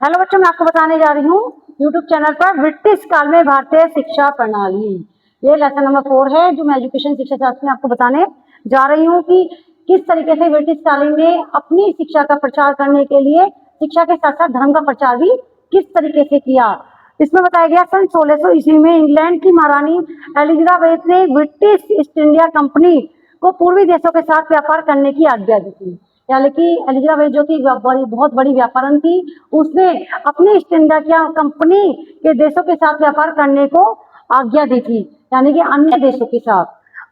Hello बच्चों, मैं आपको बताने जा रही हूँ यूट्यूब चैनल पर ब्रिटिश काल में भारतीय शिक्षा प्रणाली। ये लेसन नंबर 4 है जो मैं एजुकेशन शिक्षा शास्त्र में आपको बताने जा रही हूँ कि किस तरीके से ब्रिटिश काल ने अपनी शिक्षा का प्रचार करने के लिए शिक्षा के साथ साथ धर्म का प्रचार भी किस तरीके से किया। इसमें बताया गया सन 1600 ईस्वी में इंग्लैंड की महारानी एलिजाबेथ ने ब्रिटिश ईस्ट इंडिया कंपनी को पूर्वी देशों के साथ व्यापार करने की आज्ञा दी थी। यानी कि एलिजाबेथ जो थी बहुत बड़ी व्यापारन थी, उसने अपनी ईस्ट इंडिया कंपनी के देशों के साथ व्यापार करने को आज्ञा दी थी, यानी कि अन्य देशों के साथ।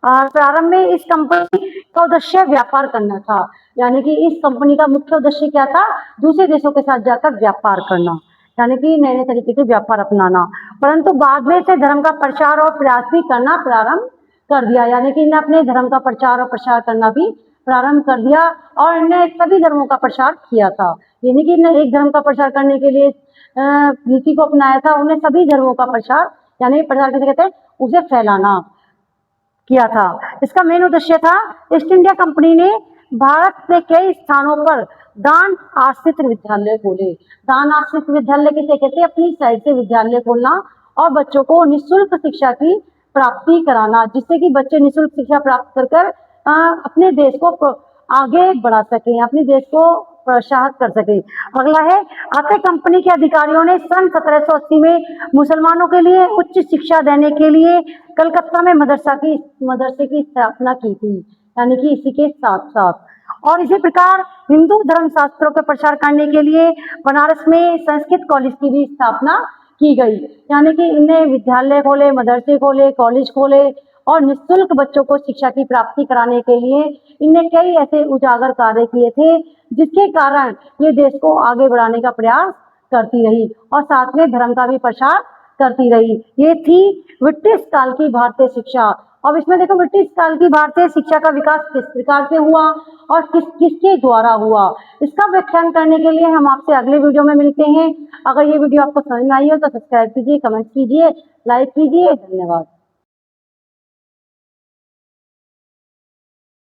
प्रारंभ में इस कंपनी का उद्देश्य व्यापार करना था, यानी कि इस कंपनी का मुख्य उद्देश्य क्या था? दूसरे देशों के साथ जाकर व्यापार करना, यानी कि नए नए तरीके के व्यापार अपनाना। परंतु बाद में से धर्म का प्रचार और प्रयास भी करना प्रारंभ कर दिया, यानी कि इन्हें अपने धर्म का प्रचार और प्रसार करना भी प्रारंभ कर दिया और इन्हें सभी धर्मों का प्रचार किया था। यानी कि इन्हें एक धर्म का प्रचार करने के लिए नीति को अपनाया था, उन्हें सभी धर्मों का प्रचार, यानी प्रचार कैसे कहते हैं, उसे फैलाना किया था। इसका मेन उद्देश्य था, ईस्ट इंडिया कंपनी ने भारत के कई स्थानों पर दान आश्रित विद्यालय खोले। दान आश्रित विद्यालय किसे कहते हैं? अपनी साइड से विद्यालय खोलना और बच्चों को निःशुल्क शिक्षा की प्राप्ति कराना, जिससे कि बच्चे निःशुल्क शिक्षा प्राप्त कर अपने देश को आगे बढ़ा सके, अपने देश को प्रोत्साहित कर सके। अगला है, आर्थिक कंपनी के अधिकारियों ने सन 1780 में मुसलमानों के लिए उच्च शिक्षा देने के लिए कलकत्ता में मदरसे की स्थापना की थी, यानी कि इसी के साथ साथ। और इसी प्रकार हिंदू धर्म शास्त्रों के प्रचार करने के लिए बनारस में संस्कृत कॉलेज की भी स्थापना की गई, यानी कि इन्हें विद्यालय खोले, मदरसे खोले, कॉलेज खोले और निःशुल्क बच्चों को शिक्षा की प्राप्ति कराने के लिए इन्हें कई ऐसे उजागर कार्य किए थे, जिसके कारण ये देश को आगे बढ़ाने का प्रयास करती रही और साथ में धर्म का भी प्रचार करती रही। ये थी ब्रिटिश काल की भारतीय शिक्षा। अब इसमें देखो, ब्रिटिश काल की भारतीय शिक्षा का विकास किस प्रकार से हुआ और किसके द्वारा हुआ, इसका व्याख्यान करने के लिए हम आपसे अगले वीडियो में मिलते हैं। अगर ये वीडियो आपको समझ में आई हो तो सब्सक्राइब कीजिए, कमेंट कीजिए, लाइक कीजिए। धन्यवाद।